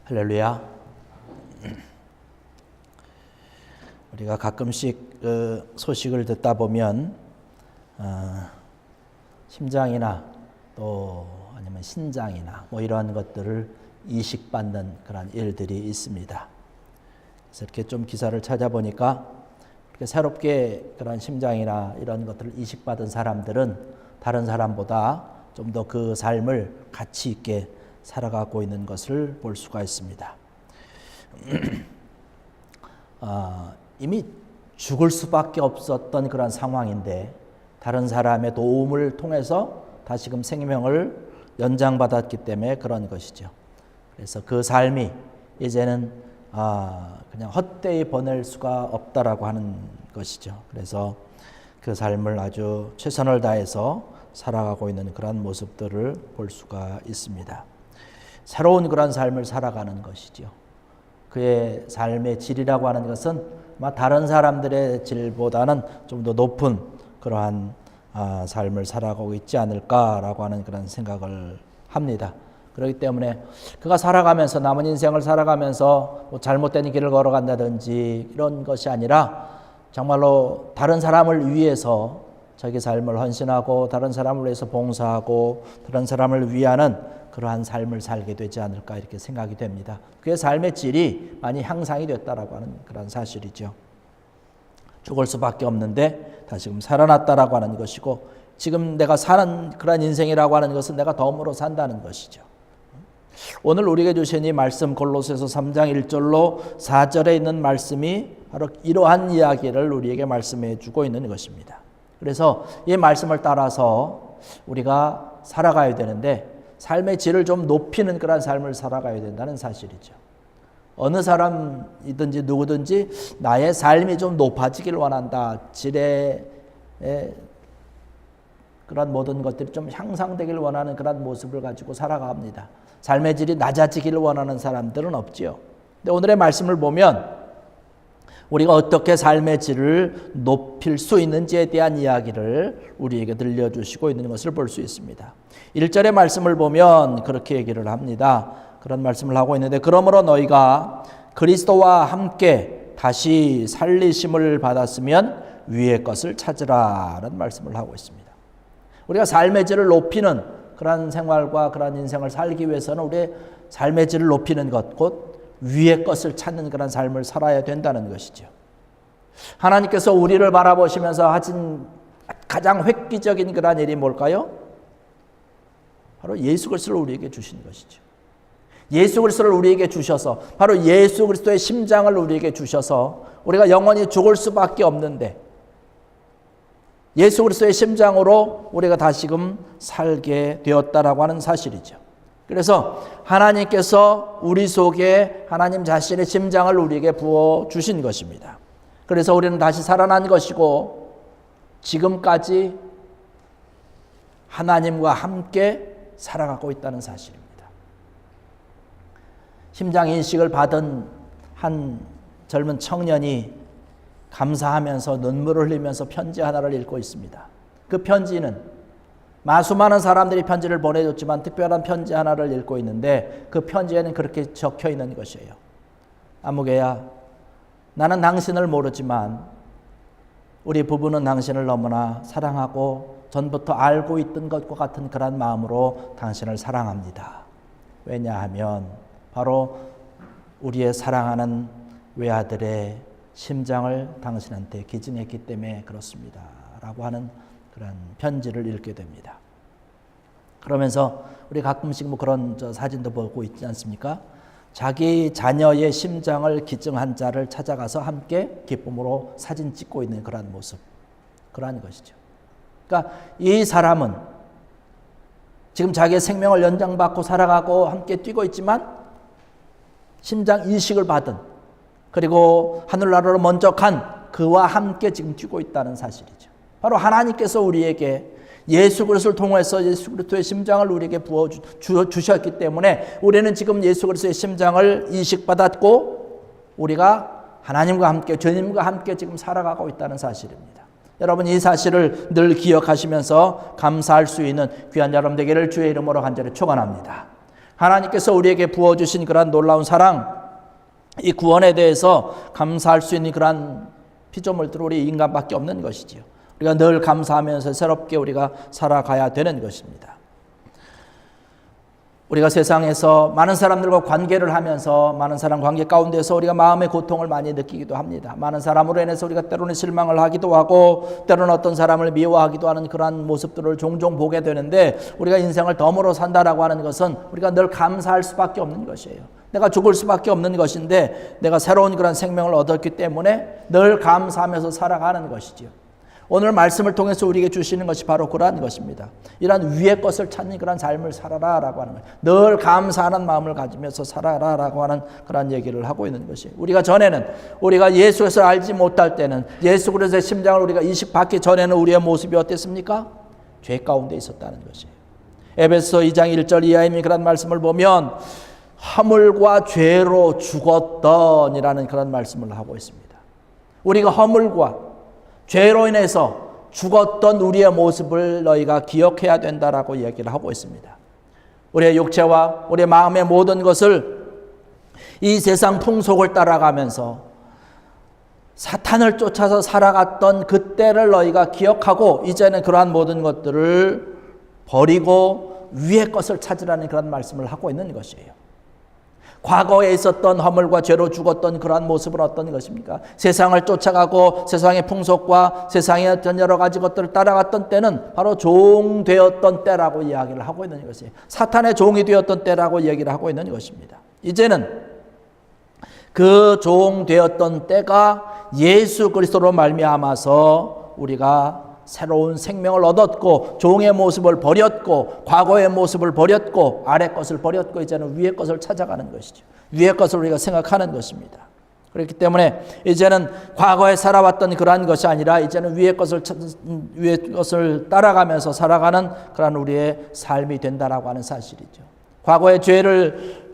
할렐루야. 우리가 가끔씩 그 소식을 듣다 보면 심장이나 또 아니면 신장이나 뭐 이러한 것들을 이식받는 그런 일들이 있습니다. 그래서 이렇게 좀 기사를 찾아보니까 이렇게 새롭게 그런 심장이나 이런 것들을 이식받은 사람들은 다른 사람보다 좀 더 그 삶을 가치 있게 살아가고 있는 것을 볼 수가 있습니다. 이미 죽을 수밖에 없었던 그런 상황인데 다른 사람의 도움을 통해서 다시금 생명을 연장받았기 때문에 그런 것이죠. 그래서 그 삶이 이제는 그냥 헛되이 보낼 수가 없다라고 하는 것이죠. 그래서 그 삶을 아주 최선을 다해서 살아가고 있는 그런 모습들을 볼 수가 있습니다. 새로운 그런 삶을 살아가는 것이죠. 그의 삶의 질이라고 하는 것은 다른 사람들의 질보다는 좀 더 높은 그러한 삶을 살아가고 있지 않을까라고 하는 그런 생각을 합니다. 그렇기 때문에 그가 살아가면서 남은 인생을 살아가면서 뭐 잘못된 길을 걸어간다든지 이런 것이 아니라 정말로 다른 사람을 위해서 자기 삶을 헌신하고 다른 사람을 위해서 봉사하고 다른 사람을 위하는 그러한 삶을 살게 되지 않을까 이렇게 생각이 됩니다. 그의 삶의 질이 많이 향상이 됐다라고 하는 그런 사실이죠. 죽을 수밖에 없는데 다시금 살아났다라고 하는 것이고 지금 내가 사는 그런 인생이라고 하는 것은 내가 덤으로 산다는 것이죠. 오늘 우리에게 주신 이 말씀 골로새서 3장 1절로 4절에 있는 말씀이 바로 이러한 이야기를 우리에게 말씀해 주고 있는 것입니다. 그래서 이 말씀을 따라서 우리가 살아가야 되는데 삶의 질을 좀 높이는 그런 삶을 살아가야 된다는 사실이죠. 어느 사람이든지 누구든지 나의 삶이 좀 높아지길 원한다. 질의 그런 모든 것들이 좀 향상되길 원하는 그런 모습을 가지고 살아갑니다. 삶의 질이 낮아지기를 원하는 사람들은 없지요. 근데 오늘의 말씀을 보면 우리가 어떻게 삶의 질을 높일 수 있는지에 대한 이야기를 우리에게 들려주시고 있는 것을 볼 수 있습니다. 1절의 말씀을 보면 그렇게 얘기를 합니다. 그런 말씀을 하고 있는데 그러므로 너희가 그리스도와 함께 다시 살리심을 받았으면 위의 것을 찾으라라는 말씀을 하고 있습니다. 우리가 삶의 질을 높이는 그런 생활과 그런 인생을 살기 위해서는 우리의 삶의 질을 높이는 것, 곧 위의 것을 찾는 그런 삶을 살아야 된다는 것이죠. 하나님께서 우리를 바라보시면서 하신 가장 획기적인 그런 일이 뭘까요? 바로 예수 그리스도를 우리에게 주신 것이죠. 예수 그리스도를 우리에게 주셔서 바로 예수 그리스도의 심장을 우리에게 주셔서 우리가 영원히 죽을 수밖에 없는데 예수 그리스도의 심장으로 우리가 다시금 살게 되었다라고 하는 사실이죠. 그래서 하나님께서 우리 속에 하나님 자신의 심장을 우리에게 부어 주신 것입니다. 그래서 우리는 다시 살아난 것이고 지금까지 하나님과 함께 살아가고 있다는 사실입니다. 심장 이식을 받은 한 젊은 청년이 감사하면서 눈물을 흘리면서 편지 하나를 읽고 있습니다. 그 편지는 수많은 사람들이 편지를 보내줬지만 특별한 편지 하나를 읽고 있는데 그 편지에는 그렇게 적혀 있는 것이에요. 아무개야, 나는 당신을 모르지만 우리 부부는 당신을 너무나 사랑하고 전부터 알고 있던 것과 같은 그런 마음으로 당신을 사랑합니다. 왜냐하면 바로 우리의 사랑하는 외아들의 심장을 당신한테 기증했기 때문에 그렇습니다. 라고 하는 그런 편지를 읽게 됩니다. 그러면서 우리 가끔씩 뭐 그런 사진도 보고 있지 않습니까? 자기 자녀의 심장을 기증한 자를 찾아가서 함께 기쁨으로 사진 찍고 있는 그런 모습, 그러한 것이죠. 그러니까 이 사람은 지금 자기의 생명을 연장받고 살아가고 함께 뛰고 있지만 심장 이식을 받은 그리고 하늘나라로 먼저 간 그와 함께 지금 뛰고 있다는 사실이죠. 바로 하나님께서 우리에게 예수 그리스도를 통해서 예수 그리스도의 심장을 우리에게 부어 주셨기 때문에 우리는 지금 예수 그리스도의 심장을 이식받았고 우리가 하나님과 함께 주님과 함께 지금 살아가고 있다는 사실입니다. 여러분 이 사실을 늘 기억하시면서 감사할 수 있는 귀한 여러분 되기를 주의 이름으로 간절히 축원합니다. 하나님께서 우리에게 부어주신 그러한 놀라운 사랑, 이 구원에 대해서 감사할 수 있는 그러한 피조물들 우리 인간밖에 없는 것이지요. 우리가 늘 감사하면서 새롭게 우리가 살아가야 되는 것입니다. 우리가 세상에서 많은 사람들과 관계를 하면서 많은 사람 관계 가운데서 우리가 마음의 고통을 많이 느끼기도 합니다. 많은 사람으로 인해서 우리가 때로는 실망을 하기도 하고 때로는 어떤 사람을 미워하기도 하는 그러한 모습들을 종종 보게 되는데, 우리가 인생을 덤으로 산다라고 하는 것은 우리가 늘 감사할 수밖에 없는 것이에요. 내가 죽을 수밖에 없는 것인데 내가 새로운 그런 생명을 얻었기 때문에 늘 감사하면서 살아가는 것이지요. 오늘 말씀을 통해서 우리에게 주시는 것이 바로 그러한 것입니다. 이러한 위의 것을 찾는 그런 삶을 살아라라고 하는 거예요. 늘 감사하는 마음을 가지면서 살아라라고 하는 그런 얘기를 하고 있는 것이에요. 우리가 전에는, 우리가 예수에서 알지 못할 때는, 예수 그리스도의 심장을 우리가 이식받기 전에는 우리의 모습이 어땠습니까? 죄 가운데 있었다는 것이에요. 에베소 2장 1절 이하의 그런 말씀을 보면 허물과 죄로 죽었던이라는 그런 말씀을 하고 있습니다. 우리가 허물과 죄로 인해서 죽었던 우리의 모습을 너희가 기억해야 된다라고 이야기를 하고 있습니다. 우리의 육체와 우리의 마음의 모든 것을 이 세상 풍속을 따라가면서 사탄을 쫓아서 살아갔던 그때를 너희가 기억하고 이제는 그러한 모든 것들을 버리고 위의 것을 찾으라는 그런 말씀을 하고 있는 것이에요. 과거에 있었던 허물과 죄로 죽었던 그러한 모습은 어떤 것입니까? 세상을 쫓아가고 세상의 풍속과 세상의 어떤 여러 가지 것들을 따라갔던 때는 바로 종되었던 때라고 이야기를 하고 있는 것이에요. 사탄의 종이 되었던 때라고 이야기를 하고 있는 것입니다. 이제는 그 종되었던 때가 예수 그리스도로 말미암아서 우리가 새로운 생명을 얻었고 종의 모습을 버렸고 과거의 모습을 버렸고 아래 것을 버렸고 이제는 위의 것을 찾아가는 것이죠. 위의 것을 우리가 생각하는 것입니다. 그렇기 때문에 이제는 과거에 살아왔던 그러한 것이 아니라 이제는 위의 것을 따라가면서 살아가는 그런 우리의 삶이 된다라고 하는 사실이죠. 과거의 죄를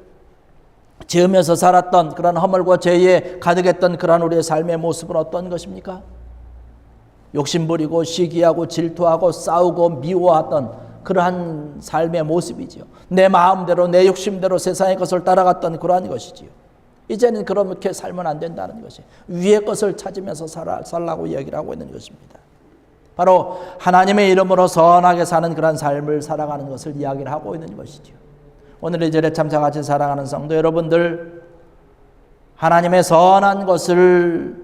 지으면서 살았던 그런 허물과 죄에 가득했던 그런 우리의 삶의 모습은 어떤 것입니까? 욕심부리고 시기하고 질투하고 싸우고 미워하던 그러한 삶의 모습이지요. 내 마음대로 내 욕심대로 세상의 것을 따라갔던 그러한 것이지요. 이제는 그렇게 살면 안 된다는 것이 위의 것을 찾으면서 살라고 이야기를 하고 있는 것입니다. 바로 하나님의 이름으로 선하게 사는 그런 삶을 살아가는 것을 이야기를 하고 있는 것이지요. 오늘 이 자리에 참석하신 사랑하는 성도 여러분들, 하나님의 선한 것을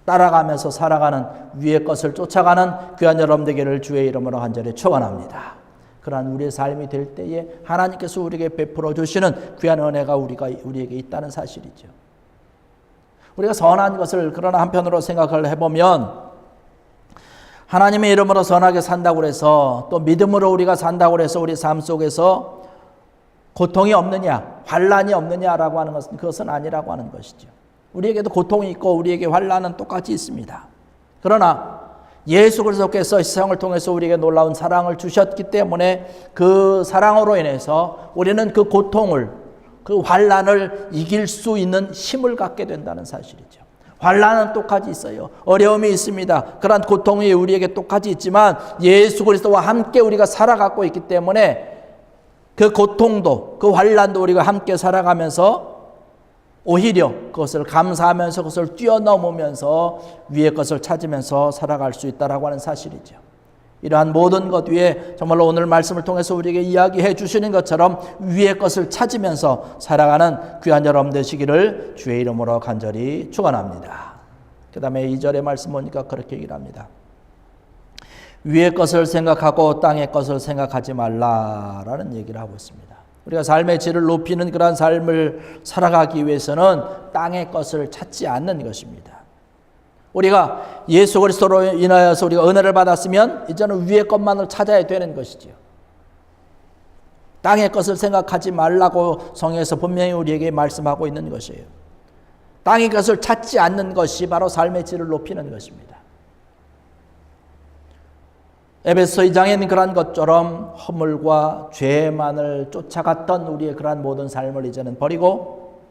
따라가면서 살아가는 위의 것을 쫓아가는 귀한 여러분들에게를 주의 이름으로 간절히 축원합니다. 그러한 우리의 삶이 될 때에 하나님께서 우리에게 베풀어 주시는 귀한 은혜가 우리에게 있다는 사실이죠. 우리가 선한 것을 그러나 한편으로 생각을 해보면 하나님의 이름으로 선하게 산다고 해서 또 믿음으로 우리가 산다고 해서 우리 삶 속에서 고통이 없느냐, 환난이 없느냐라고 하는 것은 그것은 아니라고 하는 것이죠. 우리에게도 고통이 있고 우리에게 환난은 똑같이 있습니다. 그러나 예수 그리스도께서 세상을 통해서 우리에게 놀라운 사랑을 주셨기 때문에 그 사랑으로 인해서 우리는 그 고통을, 그 환난을 이길 수 있는 힘을 갖게 된다는 사실이죠. 환난은 똑같이 있어요. 어려움이 있습니다. 그런 고통이 우리에게 똑같이 있지만 예수 그리스도와 함께 우리가 살아가고 있기 때문에 그 고통도 그 환난도 우리가 함께 살아가면서 오히려 그것을 감사하면서 그것을 뛰어넘으면서 위의 것을 찾으면서 살아갈 수 있다라고 하는 사실이죠. 이러한 모든 것 위에 정말로 오늘 말씀을 통해서 우리에게 이야기해 주시는 것처럼 위의 것을 찾으면서 살아가는 귀한 여러분 되시기를 주의 이름으로 간절히 축원합니다. 그 다음에 2절의 말씀 보니까 그렇게 얘기를 합니다. 위의 것을 생각하고 땅의 것을 생각하지 말라라는 얘기를 하고 있습니다. 우리가 삶의 질을 높이는 그러한 삶을 살아가기 위해서는 땅의 것을 찾지 않는 것입니다. 우리가 예수 그리스도로 인하여서 우리가 은혜를 받았으면 이제는 위의 것만을 찾아야 되는 것이죠. 땅의 것을 생각하지 말라고 성경에서 분명히 우리에게 말씀하고 있는 것이에요. 땅의 것을 찾지 않는 것이 바로 삶의 질을 높이는 것입니다. 에베소 2장에 있는 그러한 것처럼 허물과 죄만을 쫓아갔던 우리의 그러한 모든 삶을 이제는 버리고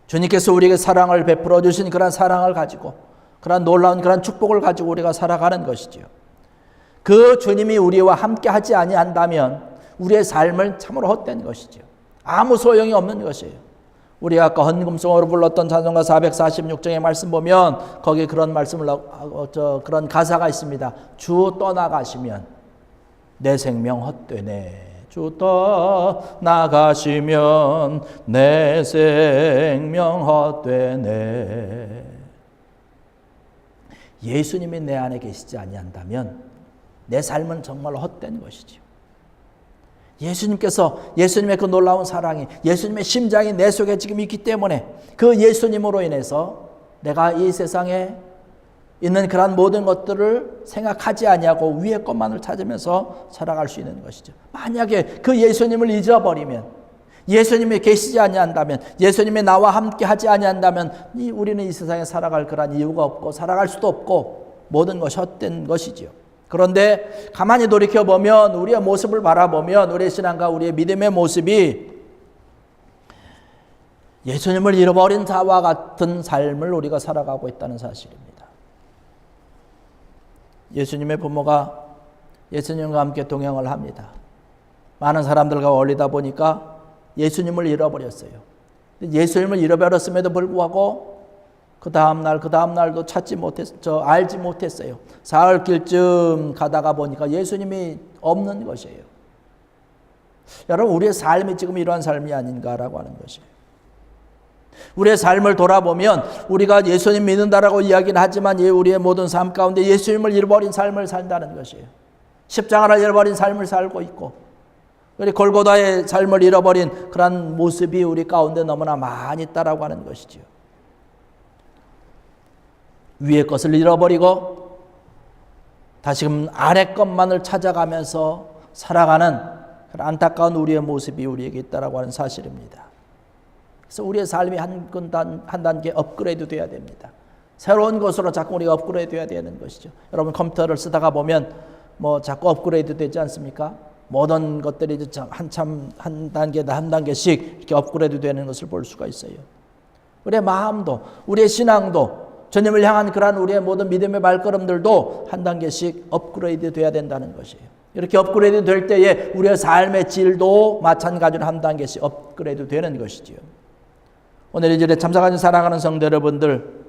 주님께서 우리에게 사랑을 베풀어 주신 그러한 사랑을 가지고 그러한 놀라운 그러한 축복을 가지고 우리가 살아가는 것이지요. 그 주님이 우리와 함께 하지 아니한다면 우리의 삶은 참으로 헛된 것이죠. 아무 소용이 없는 것이에요. 우리 아까 헌금송으로 불렀던 찬송가 446장의 말씀 보면 거기 그런 말씀을 그런 가사가 있습니다. 주 떠나가시면 내 생명 헛되네. 주 떠나가시면 내 생명 헛되네. 예수님이 내 안에 계시지 아니한다면 내 삶은 정말 헛된 것이죠. 예수님의 그 놀라운 사랑이, 예수님의 심장이 내 속에 지금 있기 때문에 그 예수님으로 인해서 내가 이 세상에 있는 그런 모든 것들을 생각하지 아니하고 위의 것만을 찾으면서 살아갈 수 있는 것이죠. 만약에 그 예수님을 잊어버리면, 예수님이 계시지 아니한다면, 예수님이 나와 함께 하지 아니한다면 우리는 이 세상에 살아갈 그런 이유가 없고 살아갈 수도 없고 모든 것이 헛된 것이죠. 그런데 가만히 돌이켜보면, 우리의 모습을 바라보면 우리의 신앙과 우리의 믿음의 모습이 예수님을 잃어버린 자와 같은 삶을 우리가 살아가고 있다는 사실입니다. 예수님의 부모가 예수님과 함께 동행을 합니다. 많은 사람들과 어울리다 보니까 예수님을 잃어버렸어요. 예수님을 잃어버렸음에도 불구하고 그 다음날도 알지 못했어요. 사흘길쯤 가다가 보니까 예수님이 없는 것이에요. 여러분, 우리의 삶이 지금 이러한 삶이 아닌가라고 하는 것이에요. 우리의 삶을 돌아보면 우리가 예수님 믿는다라고 이야기는 하지만 우리의 모든 삶 가운데 예수님을 잃어버린 삶을 산다는 것이에요. 십자가를 잃어버린 삶을 살고 있고, 우리 골고다의 삶을 잃어버린 그런 모습이 우리 가운데 너무나 많이 있다라고 하는 것이죠. 위의 것을 잃어버리고 다시금 아래 것만을 찾아가면서 살아가는 그런 안타까운 우리의 모습이 우리에게 있다라고 하는 사실입니다. 그래서 우리의 삶이 한 단계 업그레이드 돼야 됩니다. 새로운 것으로 자꾸 우리가 업그레이드 돼야 되는 것이죠. 여러분, 컴퓨터를 쓰다가 보면 자꾸 업그레이드 되지 않습니까? 모든 것들이 한 단계씩 이렇게 업그레이드 되는 것을 볼 수가 있어요. 우리의 마음도, 우리의 신앙도, 주님을 향한 그러한 우리의 모든 믿음의 발걸음들도 한 단계씩 업그레이드 돼야 된다는 것이에요. 이렇게 업그레이드 될 때에 우리의 삶의 질도 마찬가지로 한 단계씩 업그레이드 되는 것이지요. 오늘 이 절에 참석하신 사랑하는 성도 여러분들,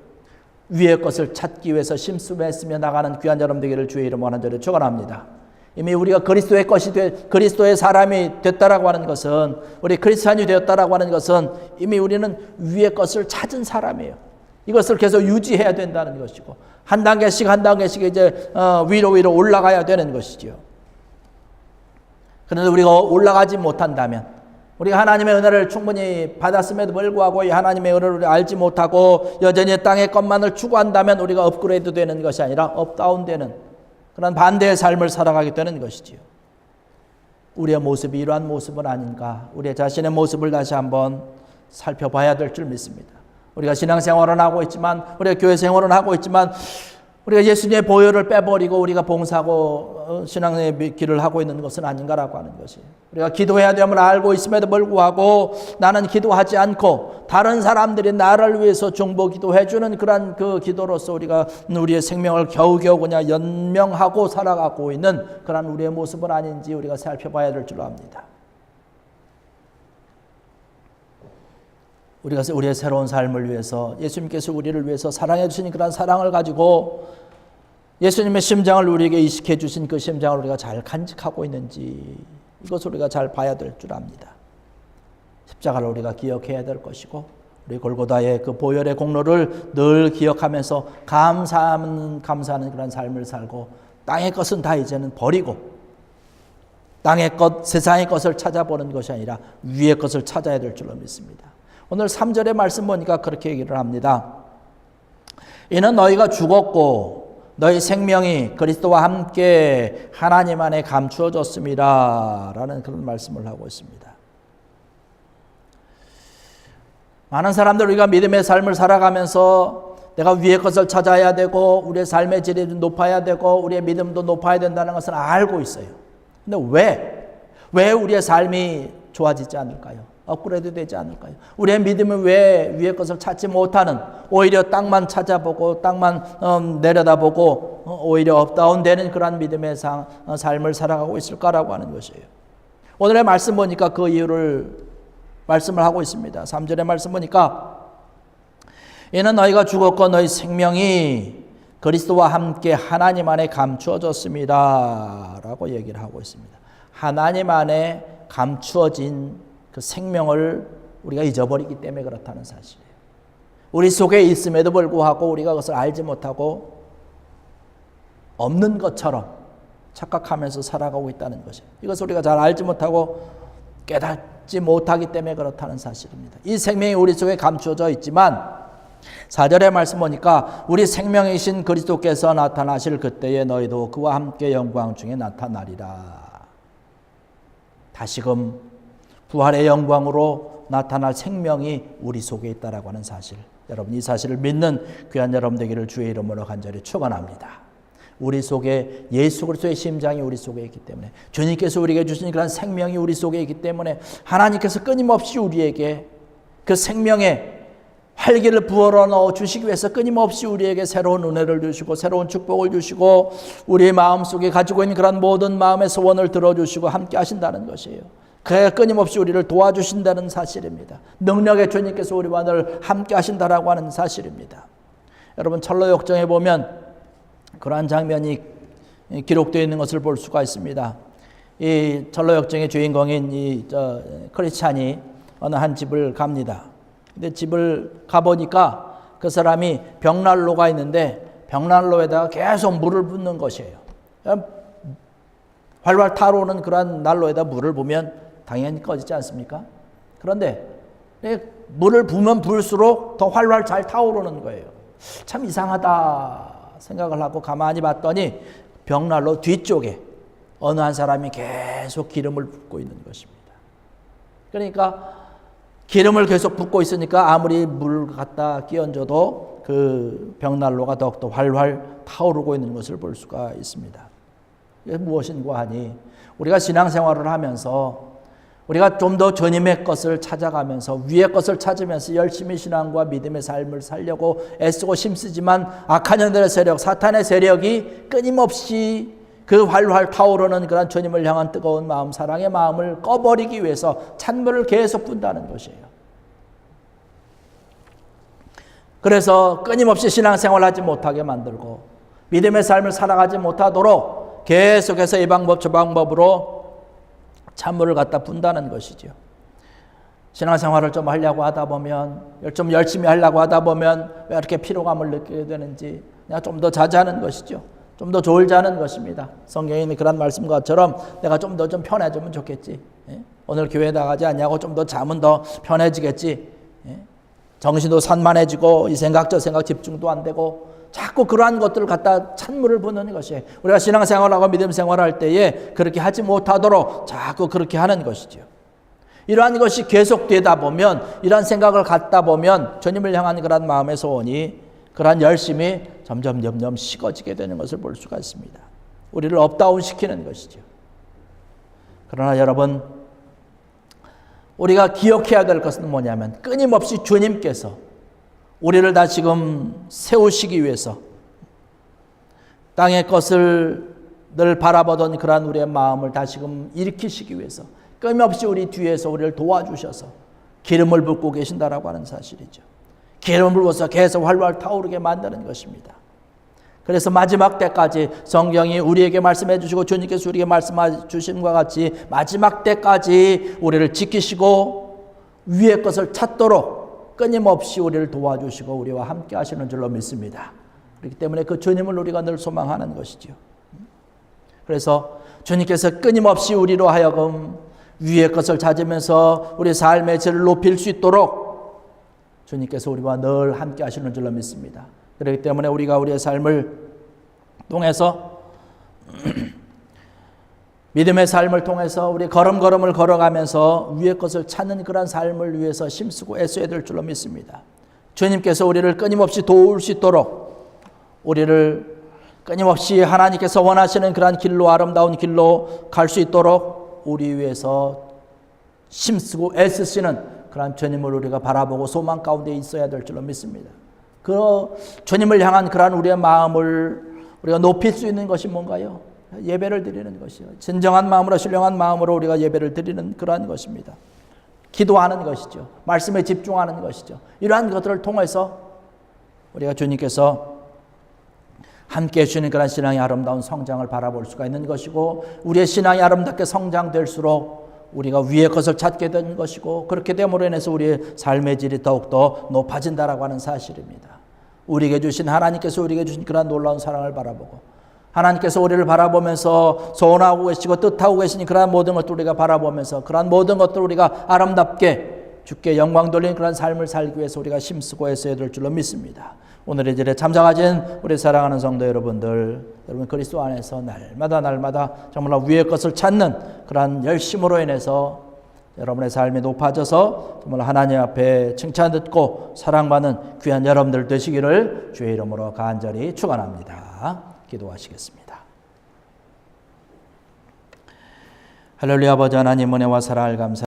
위의 것을 찾기 위해서 심수했으며 나가는 귀한 여러분 되기를 주의 이름으로 한절에 축원합니다. 이미 우리가 그리스도의 것이 그리스도의 사람이 됐다라고 하는 것은, 우리 크리스찬이 되었다라고 하는 것은 이미 우리는 위의 것을 찾은 사람이에요. 이것을 계속 유지해야 된다는 것이고, 한 단계씩 이제 위로 올라가야 되는 것이죠. 그런데 우리가 올라가지 못한다면, 우리가 하나님의 은혜를 충분히 받았음에도 불구하고 이 하나님의 은혜를 알지 못하고 여전히 땅의 것만을 추구한다면 우리가 업그레이드 되는 것이 아니라 업다운되는 그런 반대의 삶을 살아가게 되는 것이지요. 우리의 모습이 이러한 모습은 아닌가, 우리의 자신의 모습을 다시 한번 살펴봐야 될 줄 믿습니다. 우리가 신앙생활은 하고 있지만, 우리가 교회 생활은 하고 있지만, 우리가 예수님의 보혈을 빼버리고 우리가 봉사하고 신앙의 길을 하고 있는 것은 아닌가라고 하는 것이에요. 우리가 기도해야 됨을 알고 있음에도 불구하고 나는 기도하지 않고 다른 사람들이 나를 위해서 중보 기도해 주는 그런 그 기도로서 우리가 우리의 생명을 겨우겨우 그냥 연명하고 살아가고 있는 그런 우리의 모습은 아닌지 우리가 살펴봐야 될 줄 압니다. 우리가 우리의 새로운 삶을 위해서, 예수님께서 우리를 위해서 사랑해 주신 그런 사랑을 가지고 예수님의 심장을 우리에게 이식해 주신 그 심장을 우리가 잘 간직하고 있는지, 이것을 우리가 잘 봐야 될 줄 압니다. 십자가를 우리가 기억해야 될 것이고, 우리 골고다의 그 보혈의 공로를 늘 기억하면서 감사하는 그런 삶을 살고, 땅의 것은 다 이제는 버리고 땅의 것, 세상의 것을 찾아보는 것이 아니라 위의 것을 찾아야 될 줄로 믿습니다. 오늘 3절의 말씀 보니까 그렇게 얘기를 합니다. 이는 너희가 죽었고 너희 생명이 그리스도와 함께 하나님 안에 감추어졌습니다 라는 그런 말씀을 하고 있습니다. 많은 사람들, 우리가 믿음의 삶을 살아가면서 내가 위의 것을 찾아야 되고 우리의 삶의 질이 높아야 되고 우리의 믿음도 높아야 된다는 것을 알고 있어요. 근데 왜 우리의 삶이 좋아지지 않을까요? 업그레이드 되지 않을까요? 우리의 믿음은 왜 위의 것을 찾지 못하는, 오히려 땅만 찾아보고 땅만 내려다보고 오히려 업다운되는 그런 믿음의 삶을 살아가고 있을까라고 하는 것이에요. 오늘의 말씀 보니까 그 이유를 말씀을 하고 있습니다. 3절의 말씀 보니까 이는 너희가 죽었고 너희 생명이 그리스도와 함께 하나님 안에 감추어졌습니다 라고 얘기를 하고 있습니다. 하나님 안에 감추어진 그 생명을 우리가 잊어버리기 때문에 그렇다는 사실이에요. 우리 속에 있음에도 불구하고 우리가 그것을 알지 못하고 없는 것처럼 착각하면서 살아가고 있다는 것이에요. 이것을 우리가 잘 알지 못하고 깨닫지 못하기 때문에 그렇다는 사실입니다. 이 생명이 우리 속에 감추어져 있지만 4절의 말씀 보니까 우리 생명이신 그리스도께서 나타나실 그때에 너희도 그와 함께 영광 중에 나타나리라. 다시금 부활의 영광으로 나타날 생명이 우리 속에 있다라고 하는 사실, 여러분 이 사실을 믿는 귀한 여러분 되기를 주의 이름으로 간절히 축원합니다. 우리 속에 예수 그리스도의 심장이 우리 속에 있기 때문에, 주님께서 우리에게 주신 그런 생명이 우리 속에 있기 때문에 하나님께서 끊임없이 우리에게 그 생명의 활기를 부어러 넣어 주시기 위해서 끊임없이 우리에게 새로운 은혜를 주시고 새로운 축복을 주시고 우리의 마음속에 가지고 있는 그런 모든 마음의 소원을 들어주시고 함께 하신다는 것이에요. 그가 끊임없이 우리를 도와주신다는 사실입니다. 능력의 주님께서 우리와 늘 함께 하신다라고 하는 사실입니다. 여러분 철로역정에 보면 그러한 장면이 기록되어 있는 것을 볼 수가 있습니다. 이 철로역정의 주인공인 크리스찬이 어느 한 집을 갑니다. 근데 집을 가보니까 그 사람이 벽난로가 있는데 벽난로에다가 계속 물을 붓는 것이에요. 활활 타오르는 그런 난로에다 물을 부으면 당연히 꺼지지 않습니까? 그런데 물을 부으면 부을수록 더 활활 잘 타오르는 거예요. 참 이상하다 생각을 하고 가만히 봤더니 벽난로 뒤쪽에 어느 한 사람이 계속 기름을 붓고 있는 것입니다. 그러니까 기름을 계속 붓고 있으니까 아무리 물 갖다 끼얹어도 그 벽난로가 더욱더 활활 타오르고 있는 것을 볼 수가 있습니다. 이게 무엇인가 하니 우리가 신앙생활을 하면서 우리가 좀 더 주님의 것을 찾아가면서 위의 것을 찾으면서 열심히 신앙과 믿음의 삶을 살려고 애쓰고 힘쓰지만 악한 영들의 세력, 사탄의 세력이 끊임없이 그 활활 타오르는 그런 주님을 향한 뜨거운 마음, 사랑의 마음을 꺼버리기 위해서 찬물을 계속 푼다는 것이에요. 그래서 끊임없이 신앙생활을 하지 못하게 만들고 믿음의 삶을 살아가지 못하도록 계속해서 이 방법 저 방법으로 찬물을 갖다 푼다는 것이죠. 신앙생활을 좀 하려고 하다 보면, 좀 열심히 하려고 하다 보면 왜 이렇게 피로감을 느끼게 되는지 그냥 좀 더 자제하는 것이죠. 좀 더 졸자는 것입니다. 성경에 있는 그런 말씀과처럼 내가 좀 더 좀 편해지면 좋겠지. 오늘 교회 나가지 않냐고 좀 더 자면 더 편해지겠지. 정신도 산만해지고 이 생각 저 생각 집중도 안 되고 자꾸 그러한 것들을 갖다 찬물을 부는 것이에요. 우리가 신앙생활하고 믿음 생활할 때에 그렇게 하지 못하도록 자꾸 그렇게 하는 것이죠. 이러한 것이 계속되다 보면, 이러한 생각을 갖다 보면 주님을 향한 그러한 마음의 소원이, 그러한 열심이 점점 식어지게 되는 것을 볼 수가 있습니다. 우리를 업다운 시키는 것이죠. 그러나 여러분, 우리가 기억해야 될 것은 뭐냐면 끊임없이 주님께서 우리를 다시금 세우시기 위해서 땅의 것을 늘 바라보던 그러한 우리의 마음을 다시금 일으키시기 위해서 끊임없이 우리 뒤에서 우리를 도와주셔서 기름을 붓고 계신다라고 하는 사실이죠. 기름을 부어서 계속 활활 타오르게 만드는 것입니다. 그래서 마지막 때까지 성경이 우리에게 말씀해 주시고 주님께서 우리에게 말씀해 주신 것과 같이 마지막 때까지 우리를 지키시고 위의 것을 찾도록 끊임없이 우리를 도와주시고 우리와 함께 하시는 줄로 믿습니다. 그렇기 때문에 그 주님을 우리가 늘 소망하는 것이죠. 그래서 주님께서 끊임없이 우리로 하여금 위의 것을 찾으면서 우리 삶의 질을 높일 수 있도록 주님께서 우리와 늘 함께 하시는 줄로 믿습니다. 그렇기 때문에 우리가 우리의 삶을 통해서 믿음의 삶을 통해서 우리 걸음걸음을 걸어가면서 위의 것을 찾는 그런 삶을 위해서 힘쓰고 애써야 될 줄로 믿습니다. 주님께서 우리를 끊임없이 도울 수 있도록, 우리를 끊임없이 하나님께서 원하시는 그런 길로, 아름다운 길로 갈 수 있도록 우리 위해서 힘쓰고 애쓰시는 그런 주님을 우리가 바라보고 소망 가운데 있어야 될 줄로 믿습니다. 그 주님을 향한 그런 우리의 마음을 우리가 높일 수 있는 것이 뭔가요? 예배를 드리는 것이요. 진정한 마음으로 신령한 마음으로 우리가 예배를 드리는 그러한 것입니다. 기도하는 것이죠. 말씀에 집중하는 것이죠. 이러한 것들을 통해서 우리가 주님께서 함께 해주시는 그런 신앙의 아름다운 성장을 바라볼 수가 있는 것이고, 우리의 신앙이 아름답게 성장될수록 우리가 위의 것을 찾게 되는 것이고, 그렇게 됨으로 인해서 우리의 삶의 질이 더욱더 높아진다라고 하는 사실입니다. 우리에게 주신 하나님께서 우리에게 주신 그런 놀라운 사랑을 바라보고, 하나님께서 우리를 바라보면서 소원하고 계시고 뜻하고 계신 그러한 모든 것들 우리가 바라보면서 그러한 모든 것들 우리가 아름답게 주께 영광 돌리는 그런 삶을 살기 위해서 우리가 힘쓰고 애써야 될 줄로 믿습니다. 오늘의 절에 참석하신 우리 사랑하는 성도 여러분들, 여러분 그리스도 안에서 날마다 정말 위의 것을 찾는 그러한 열심으로 인해서 여러분의 삶이 높아져서 정말 하나님 앞에 칭찬 듣고 사랑받는 귀한 여러분들 되시기를 주의 이름으로 간절히 축원합니다. 기도하시겠습니다. 할렐루야. 아버지 하나님, 은혜와 사랑을 감사